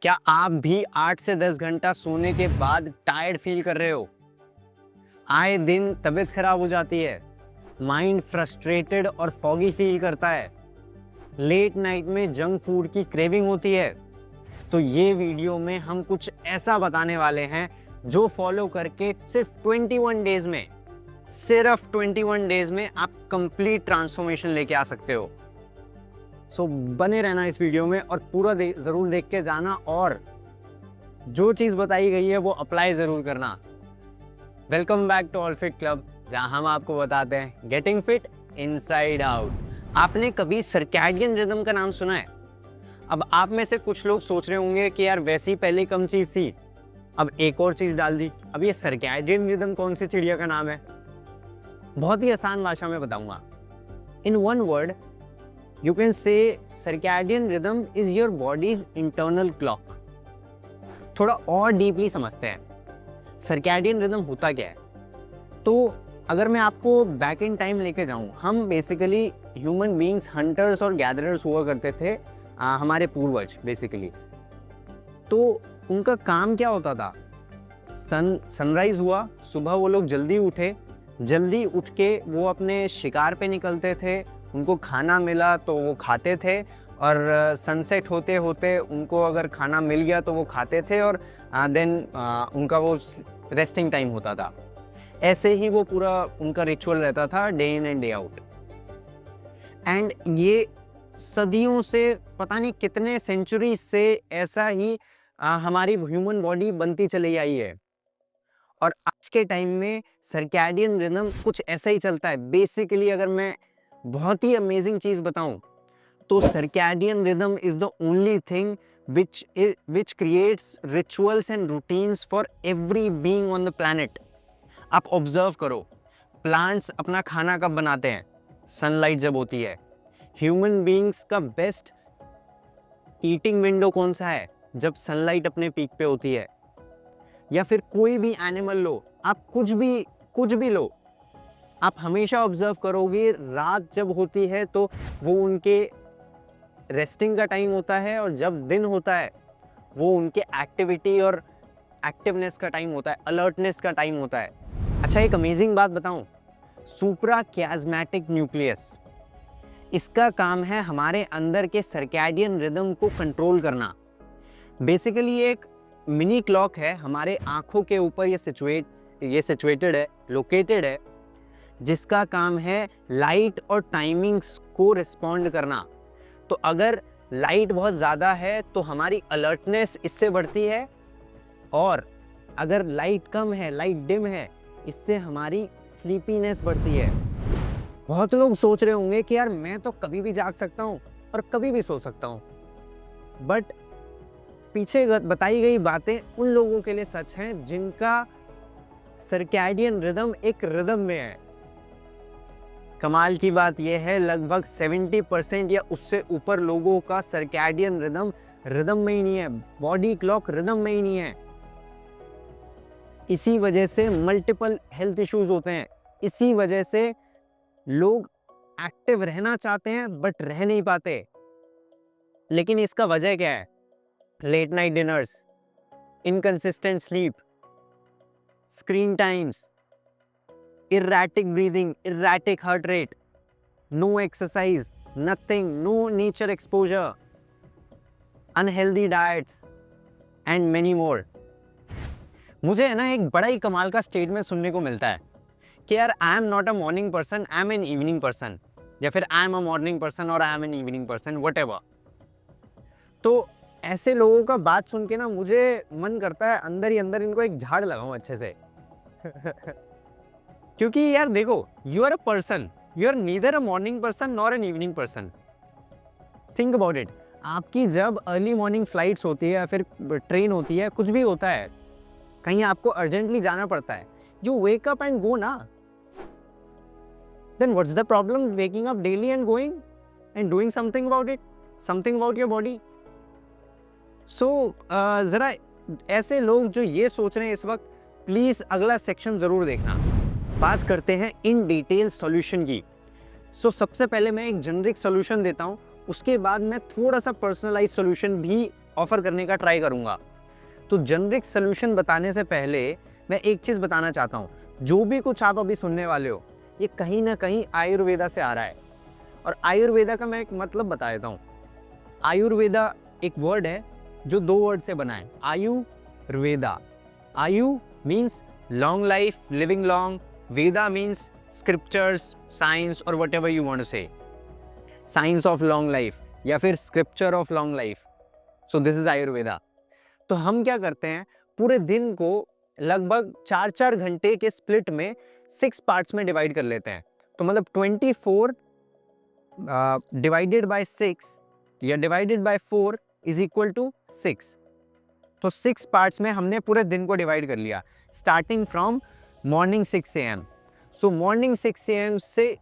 क्या आप भी 8 से 10 घंटा सोने के बाद टायर्ड फील कर रहे हो? आए दिन तबीयत खराब हो जाती है, माइंड फ्रस्ट्रेटेड और फॉगी फील करता है, लेट नाइट में जंक फूड की क्रेविंग होती है। तो ये वीडियो में हम कुछ ऐसा बताने वाले हैं जो फॉलो करके सिर्फ 21 डेज में आप कंप्लीट ट्रांसफॉर्मेशन लेके आ सकते हो। सो बने रहना इस वीडियो में और पूरा ज़रूर देख के जाना, और जो चीज़ बताई गई है वो अप्लाई ज़रूर करना। Welcome back to all fit club, जहाँ हम आपको बताते हैं गेटिंग फिट इनसाइड आउट। आपने कभी सर्कैडियन रिदम का नाम सुना है? अब आप में से कुछ लोग सोच रहे होंगे कि यार वैसी पहले कम चीज़ थी, अब एक और चीज़ डाल दी। अब ये सर्कैडियन रिदम कौन सी चिड़िया का नाम है? बहुत ही आसान भाषा में बताऊंगा। In one word you can say circadian rhythm is your body's internal clock। थोड़ा और डीपली समझते हैं circadian rhythm होता क्या है। तो अगर मैं आपको बैक इन टाइम लेके जाऊं, हम बेसिकली ह्यूमन बीइंग्स हंटर्स और गैदरर्स हुआ करते थे, हमारे पूर्वज बेसिकली। तो उनका काम क्या होता था? सनराइज हुआ, सुबह वो लोग जल्दी उठ के वो अपने शिकार पे निकलते थे, उनको खाना मिला तो वो खाते थे, और सनसेट होते होते उनको अगर खाना मिल गया तो वो खाते थे, और देन उनका वो रेस्टिंग टाइम होता था। ऐसे ही वो पूरा उनका रिचुअल रहता था, day in and day out. And ये सदियों से, पता नहीं कितने सेंचुरी से ऐसा ही हमारी ह्यूमन बॉडी बनती चली आई है। और आज के टाइम में सर्कैडियन रिदम कुछ ऐसा ही चलता है। बेसिकली अगर मैं बहुत ही अमेजिंग चीज बताऊं तो circadian rhythm is the only thing which creates rituals and routines for every being on the planet। आप ऑब्जर्व करो, प्लांट्स अपना खाना कब बनाते हैं? सनलाइट जब होती है। ह्यूमन बीइंग्स का बेस्ट ईटिंग विंडो कौन सा है? जब सनलाइट अपने पीक पे होती है। या फिर कोई भी एनिमल लो, आप कुछ भी लो, आप हमेशा ऑब्जर्व करोगे रात जब होती है तो वो उनके रेस्टिंग का टाइम होता है, और जब दिन होता है वो उनके एक्टिविटी और एक्टिवनेस का टाइम होता है, अलर्टनेस का टाइम होता है। अच्छा, एक अमेजिंग बात बताऊं, सुप्रा कियास्मेटिक न्यूक्लियस, इसका काम है हमारे अंदर के सर्कैडियन रिदम को कंट्रोल करना। बेसिकली एक मिनी क्लॉक है हमारे आंखों के ऊपर, ये सिचुएटेड है, लोकेटेड है, जिसका काम है लाइट और टाइमिंग्स को रिस्पॉन्ड करना। तो अगर लाइट बहुत ज़्यादा है तो हमारी अलर्टनेस इससे बढ़ती है, और अगर लाइट कम है, लाइट डिम है, इससे हमारी स्लीपीनेस बढ़ती है। बहुत लोग सोच रहे होंगे कि यार मैं तो कभी भी जाग सकता हूँ और कभी भी सो सकता हूँ, बट पीछे बताई गई बातें उन लोगों के लिए सच हैं जिनका सर्कैडियन रिदम एक रिदम में है। कमाल की बात यह है, लगभग 70% या उससे ऊपर लोगों का सर्कैडियन रिदम में ही नहीं है, बॉडी क्लॉक रिदम में ही नहीं है। इसी वजह से मल्टीपल हेल्थ इश्यूज होते हैं। इसी वजह से लोग एक्टिव रहना चाहते हैं बट रह नहीं पाते। लेकिन इसका वजह क्या है? Late night dinners, inconsistent sleep, screen times, erratic breathing, erratic heart rate, no exercise, nothing, no nature exposure, unhealthy diets and many more। मुझे है ना एक बड़ा ही कमाल का स्टेटमेंट सुनने को मिलता है कि यार I am not a morning person, I am an evening person, या फिर I am a morning person और I am an evening person, whatever. तो ऐसे लोगों का बात सुन के ना मुझे मन करता है अंदर ही अंदर इनको एक झाड़ लगाऊं अच्छे से। क्योंकि यार देखो, you are a person, you are neither a morning person nor an evening person. Think about it. आपकी जब अर्ली मॉर्निंग फ्लाइट्स होती है या फिर ट्रेन होती है, कुछ भी होता है, कहीं आपको अर्जेंटली जाना पड़ता है, you wake up and go ना। Then what's the problem waking up daily and going and doing something about it, something about your body. So जरा ऐसे लोग जो ये सोच रहे हैं इस वक्त, प्लीज अगला सेक्शन जरूर देखना। बात करते हैं इन डिटेल सॉल्यूशन की। सबसे पहले मैं एक जेनरिक सॉल्यूशन देता हूं, उसके बाद मैं थोड़ा सा पर्सनलाइज सॉल्यूशन भी ऑफर करने का ट्राई करूँगा। तो जेनरिक सोल्यूशन बताने से पहले मैं एक चीज़ बताना चाहता हूँ, जो भी कुछ आप अभी सुनने वाले हो ये कहीं ना कहीं आयुर्वेदा से आ रहा है। और आयुर्वेदा का मैं एक मतलब बता देता हूँ। आयुर्वेदा एक वर्ड है जो 2 वर्ड से बना है, Ayurveda. Ayu means long life, living long, veda means scriptures, science और whatever you want to say, science of long life या फिर scripture of long life. So this is Ayurveda. तो हम क्या करते हैं, पूरे दिन को लगभग 4-4 घंटे के स्प्लिट में 6 पार्ट्स में डिवाइड कर लेते हैं। तो मतलब 24 डिवाइडेड बाय 6 या divided by 4 is equal to 6। तो 6 पार्ट्स में हमने पूरे दिन को डिवाइड कर लिया, starting from morning 6 AM। So morning 6 AM से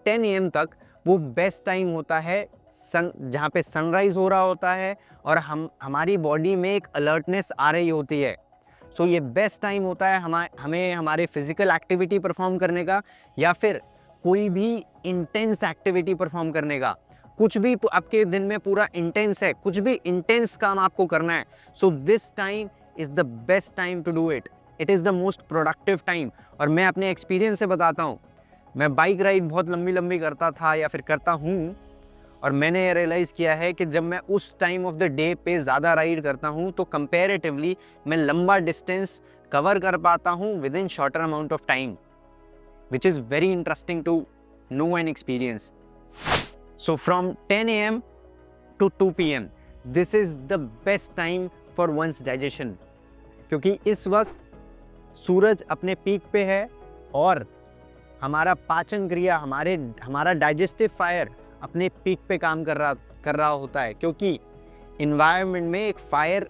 10 AM तक वो बेस्ट टाइम होता है जहाँ पे सनराइज हो रहा होता है और हमारी बॉडी में एक अलर्टनेस आ रही होती है। सो ये बेस्ट टाइम होता है हमें हमारे फिजिकल एक्टिविटी परफॉर्म करने का या फिर कोई भी इंटेंस एक्टिविटी परफॉर्म करने का। कुछ भी आपके दिन में पूरा इंटेंस है, कुछ भी इंटेंस काम आपको करना है, so this time is the best time to do it. It is the most productive time. और मैं अपने एक्सपीरियंस से बताता हूँ, मैं बाइक राइड बहुत लंबी लंबी करता था या फिर करता हूँ, और मैंने ये रियलाइज़ किया है कि जब मैं उस टाइम ऑफ द डे पे ज़्यादा राइड करता हूँ तो कंपैरेटिवली मैं लंबा डिस्टेंस कवर कर पाता हूँ within shorter amount of time, which is very interesting to know and experience. So from 10 AM to 2 PM this is the best time for one's digestion, क्योंकि इस वक्त सूरज अपने पीक पे है और हमारा पाचन क्रिया, हमारा डाइजेस्टिव फायर अपने पीक पे काम कर रहा होता है, क्योंकि इन्वायरमेंट में एक फायर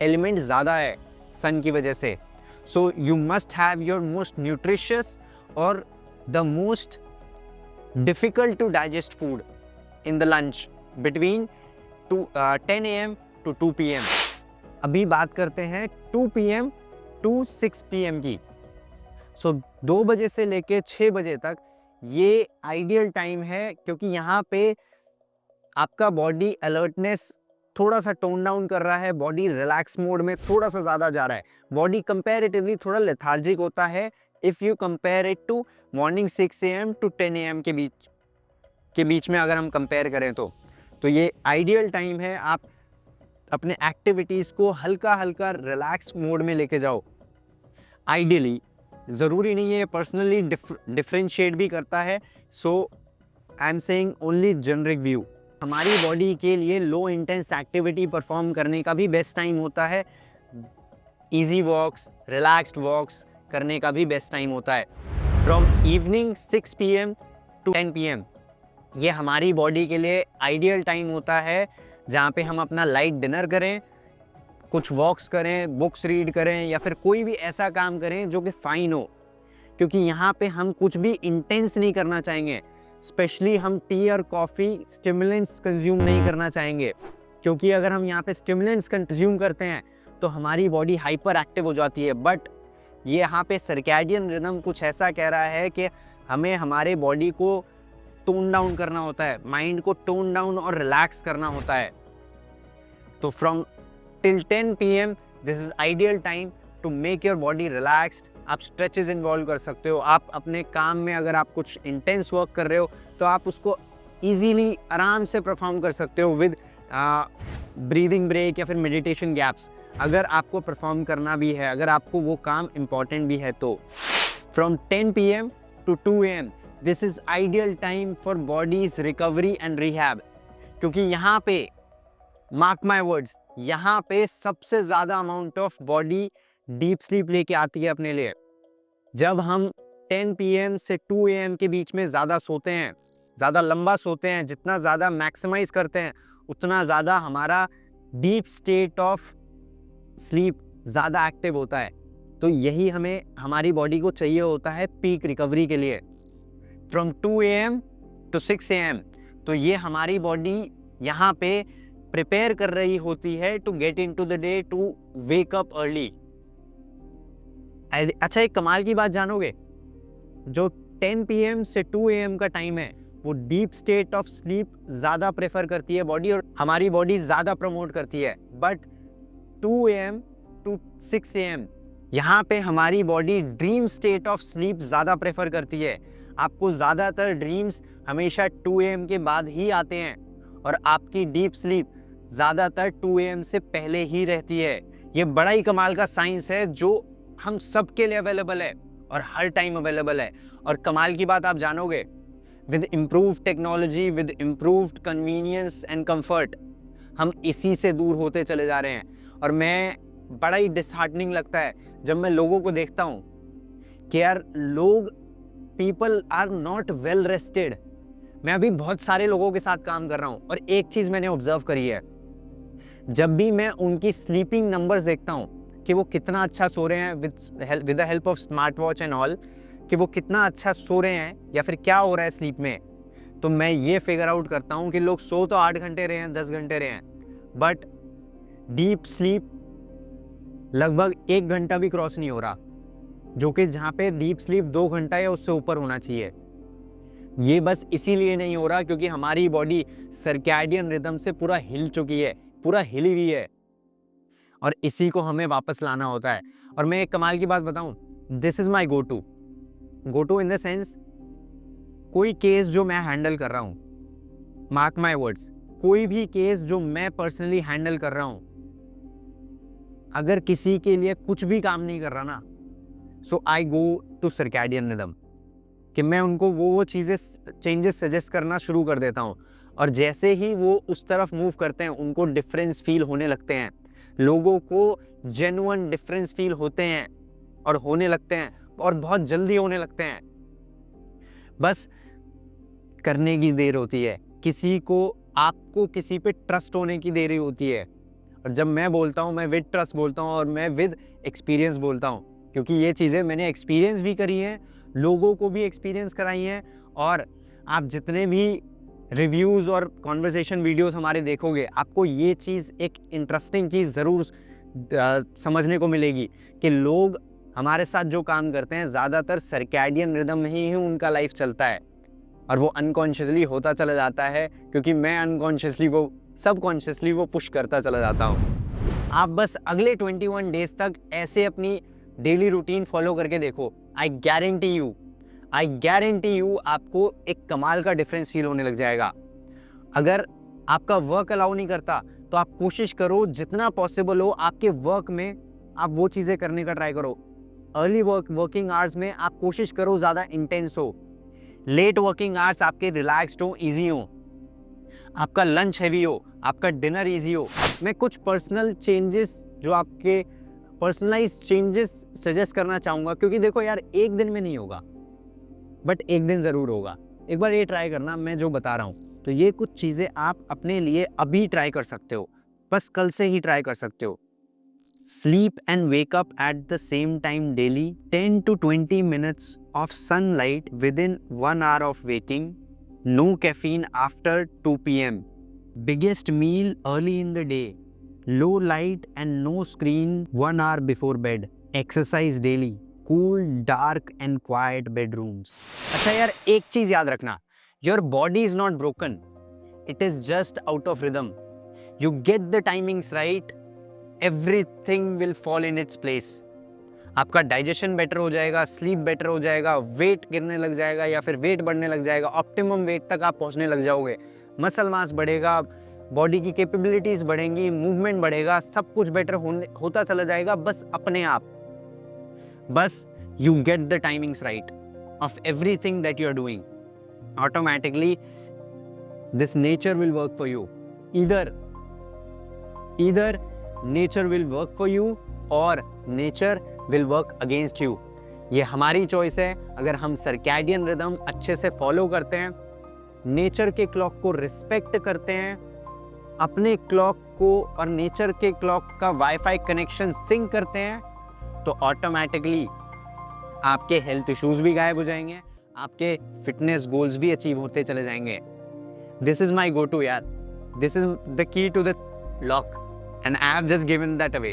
एलिमेंट ज़्यादा है सन की वजह से। So you must have your most nutritious और the most difficult to digest food in the lunch between 10 AM to 2 PM। अभी बात करते हैं 2 PM to 6 PM की। सो 2 बजे से लेके 6 बजे तक ये आइडियल टाइम है, क्योंकि यहाँ पे आपका बॉडी अलर्टनेस थोड़ा सा टोन डाउन कर रहा है, बॉडी रिलैक्स मोड में थोड़ा सा ज़्यादा जा रहा है, बॉडी कंपैरेटिवली थोड़ा लेथार्जिक होता है if you compare it to morning 6 AM to 10 AM के बीच में अगर हम कंपेयर करें तो ये आइडियल टाइम है। आप अपने एक्टिविटीज़ को हल्का हल्का रिलैक्स मोड में लेके जाओ। आइडियली ज़रूरी नहीं है, पर्सनली डिफ्रेंशिएट भी करता है। So I am saying only generic view. हमारी बॉडी के लिए लो इंटेंस एक्टिविटी परफॉर्म करने का भी बेस्ट टाइम होता है, इजी वॉक्स, रिलैक्स्ड वॉक्स करने का भी बेस्ट टाइम होता है from evening 6 PM to 10 PM। ये हमारी बॉडी के लिए आइडियल टाइम होता है, जहाँ पे हम अपना लाइट डिनर करें, कुछ वॉक्स करें, बुक्स रीड करें या फिर कोई भी ऐसा काम करें जो कि फ़ाइन हो, क्योंकि यहाँ पे हम कुछ भी इंटेंस नहीं करना चाहेंगे। स्पेशली हम टी और कॉफ़ी स्टिमुलेंट्स कंज्यूम नहीं करना चाहेंगे, क्योंकि अगर हम यहाँ पे स्टिमुलेंट्स कंज्यूम करते हैं तो हमारी बॉडी हाइपर एक्टिव हो जाती है। बट ये यहाँ पे सर्कैडियन रिदम कुछ ऐसा कह रहा है कि हमें हमारे बॉडी को टोन डाउन करना होता है, माइंड को टोन डाउन और रिलैक्स करना होता है। तो from till 10 PM this is ideal time to make your body relaxed। आप स्ट्रेचेस इन्वॉल्व कर सकते हो। आप अपने काम में अगर आप कुछ इंटेंस वर्क कर रहे हो तो आप उसको इजीली आराम से परफॉर्म कर सकते हो विद ब्रीदिंग ब्रेक या फिर मेडिटेशन गैप्स, अगर आपको परफॉर्म करना भी है, अगर आपको वो काम इम्पॉर्टेंट भी है तो। From 10 PM to 2 AM this is ideal time for bodies recovery and rehab, क्योंकि यहाँ पे मार्क माई वर्ड्स, यहाँ पे सबसे ज़्यादा amount of body deep sleep लेके आती है अपने लिए। जब हम 10 PM से 2 AM के बीच में ज़्यादा सोते हैं, ज़्यादा लंबा सोते हैं, जितना ज़्यादा मैक्सिमाइज करते हैं उतना ज़्यादा हमारा डीप स्टेट ऑफ स्लीप ज़्यादा एक्टिव होता है। तो यही हमें हमारी बॉडी को चाहिए होता है पीक रिकवरी के लिए। फ्रॉम 2 AM to 6 AM तो ये हमारी बॉडी यहाँ पे प्रिपेयर कर रही होती है to get into the day, to wake up early. अच्छा, एक कमाल की बात जानोगे, जो 10 PM से 2 AM का टाइम है वो डीप स्टेट ऑफ स्लीप ज़्यादा प्रेफर करती है बॉडी, और हमारी बॉडी ज़्यादा प्रमोट करती है। बट 2 AM टू 6 AM यहाँ पे हमारी body dream state of sleep ज़्यादा प्रेफर करती है। आपको ज़्यादातर ड्रीम्स हमेशा 2 AM के बाद ही आते हैं, और आपकी डीप स्लीप ज़्यादातर 2 AM से पहले ही रहती है। ये बड़ा ही कमाल का साइंस है जो हम सब के लिए अवेलेबल है और हर टाइम अवेलेबल है। और कमाल की बात आप जानोगे, with improved technology, with improved convenience and comfort, हम इसी से दूर होते चले जा रहे हैं। और मैं बड़ा ही डिसहार्टनिंग लगता है जब मैं लोगों को देखता हूँ कि यार लोग, people are not well rested. मैं अभी बहुत सारे लोगों के साथ काम कर रहा हूँ और एक चीज़ मैंने ऑब्जर्व करी है, जब भी मैं उनकी स्लीपिंग नंबर्स देखता हूँ कि वो कितना अच्छा सो रहे हैं with the help of smart watch and all, कि वो कितना अच्छा सो रहे हैं या फिर क्या हो रहा है स्लीप में, तो मैं ये फिगर आउट करता हूँ कि लोग सो तो 8 घंटे रहे हैं, 10 घंटे रहे हैं, बट डीप स्लीप लगभग 1 घंटा भी क्रॉस नहीं हो रहा, जो कि जहाँ पे डीप स्लीप 2 घंटा या उससे ऊपर होना चाहिए। ये बस इसीलिए नहीं हो रहा क्योंकि हमारी बॉडी सर्कैडियन रिदम से पूरा हिल चुकी है, पूरा हिली हुई है, और इसी को हमें वापस लाना होता है। और मैं एक कमाल की बात बताऊं, this is my go to in the sense, कोई केस जो मैं हैंडल कर रहा हूं, मार्क माई वर्ड्स, कोई भी केस जो मैं पर्सनली हैंडल कर रहा हूं, अगर किसी के लिए कुछ भी काम नहीं कर रहा ना, सो आई गो टू सर्कैडियन रिदम, कि मैं उनको वो चीज़ें, चेंजेस सजेस्ट करना शुरू कर देता हूँ। और जैसे ही वो उस तरफ मूव करते हैं, उनको डिफरेंस फील होने लगते हैं, लोगों को जेन्युइन डिफरेंस फील होते हैं और होने लगते हैं, और बहुत जल्दी होने लगते हैं। बस करने की देर होती है, किसी को, आपको किसी पे ट्रस्ट होने की देरी होती है। और जब मैं बोलता हूँ, मैं विद ट्रस्ट बोलता हूँ और मैं विद एक्सपीरियंस बोलता हूँ, क्योंकि ये चीज़ें मैंने एक्सपीरियंस भी करी हैं, लोगों को भी एक्सपीरियंस कराई हैं। और आप जितने भी रिव्यूज़ और कॉन्वर्सेशन वीडियोस हमारे देखोगे, आपको ये चीज़, एक इंटरेस्टिंग चीज़ ज़रूर समझने को मिलेगी कि लोग हमारे साथ जो काम करते हैं, ज़्यादातर सर्कैडियन रिदम में ही उनका लाइफ चलता है, और वो अनकॉन्शियसली होता चला जाता है, क्योंकि मैं अनकॉन्शियसली, वो सबकॉन्शियसली वो पुश करता चला जाता हूँ। आप बस अगले 21 डेज तक ऐसे अपनी डेली रूटीन फॉलो करके देखो, आई गारंटी यू आपको एक कमाल का डिफरेंस फील होने लग जाएगा। अगर आपका वर्क अलाउ नहीं करता तो आप कोशिश करो जितना पॉसिबल हो आपके वर्क में आप वो चीज़ें करने का ट्राई करो। अर्ली वर्किंग आवर्स में आप कोशिश करो ज़्यादा इंटेंस हो, लेट वर्किंग आवर्स आपके रिलैक्स्ड हो, ईजी हो, आपका लंच हैवी हो, आपका डिनर ईजी हो। मैं कुछ पर्सनल चेंजेस, जो आपके पर्सनलाइज चेंजेस सजेस्ट करना चाहूँगा, क्योंकि देखो यार, एक दिन में नहीं होगा, बट एक दिन ज़रूर होगा। एक बार ये ट्राई करना, मैं जो बता रहा हूँ, तो ये कुछ चीज़ें आप अपने लिए अभी ट्राई कर सकते हो, बस कल से ही ट्राई कर सकते हो। Sleep and wake up at the same time daily, 10 to 20 minutes of sunlight within 1 hour of waking, no caffeine after 2 p.m, biggest meal early in the day, low light and no screen 1 hour before bed, exercise daily, cool, dark and quiet bedrooms। अच्छा यार, एक चीज़ याद रखना, your body is not broken, it is just out of rhythm। You get the timings right, everything will fall in its place। आपका digestion better हो जाएगा, sleep better हो जाएगा, वेट गिरने लग जाएगा या फिर वेट बढ़ने लग जाएगा, ऑप्टिमम वेट तक आप पहुंचने लग जाओगे, मसल मास बढ़ेगा, बॉडी की कैपेबिलिटीज बढ़ेंगी, मूवमेंट बढ़ेगा, सब कुछ बेटर होता चला जाएगा, बस अपने आप। बस you get the timings right of everything that you are doing, automatically this nature will work for you. Either nature will work for you or nature will work against you. ये हमारी choice है। अगर हम circadian rhythm अच्छे से follow करते हैं, nature के क्लॉक को रिस्पेक्ट करते हैं, अपने क्लॉक को और नेचर के क्लॉक का वाईफाई कनेक्शन सिंक करते हैं, तो ऑटोमेटिकली आपके हेल्थ इश्यूज भी गायब हो जाएंगे, आपके फिटनेस गोल्स भी अचीव होते चले जाएंगे। This is my go to यार, this is the key to the lock and I have just given that away।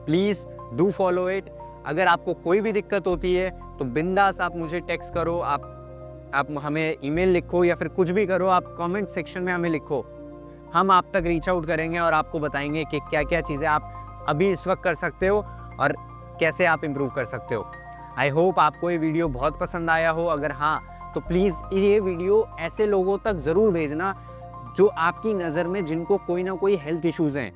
Please do follow it। अगर आपको कोई भी दिक्कत होती है तो बिंदास आप मुझे टेक्स्ट करो, आप आप हमें ईमेल लिखो या फिर कुछ भी करो, आप कमेंट सेक्शन में हमें लिखो, हम आप तक रीच आउट करेंगे और आपको बताएंगे कि क्या क्या चीज़ें आप अभी इस वक्त कर सकते हो और कैसे आप इम्प्रूव कर सकते हो। आई होप आपको ये वीडियो बहुत पसंद आया हो। अगर हाँ तो प्लीज़ ये वीडियो ऐसे लोगों तक ज़रूर भेजना जो आपकी नज़र में जिनको कोई ना कोई हेल्थ इश्यूज़ हैं,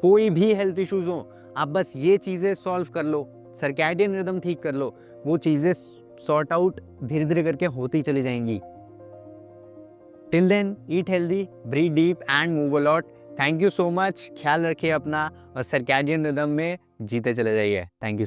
कोई भी हेल्थ इश्यूज़ हो, आप बस ये चीज़ें सॉल्व कर लो, सर्कैडियन रिदम ठीक कर लो, वो चीज़ें सॉर्ट आउट धीरे धीरे करके होती चली जाएंगी। Till then eat healthy, breathe deep and move a lot. Thank you so much. ख्याल रखिए अपना और सर्कैडियन रिदम में जीते चले जाइए। Thank you.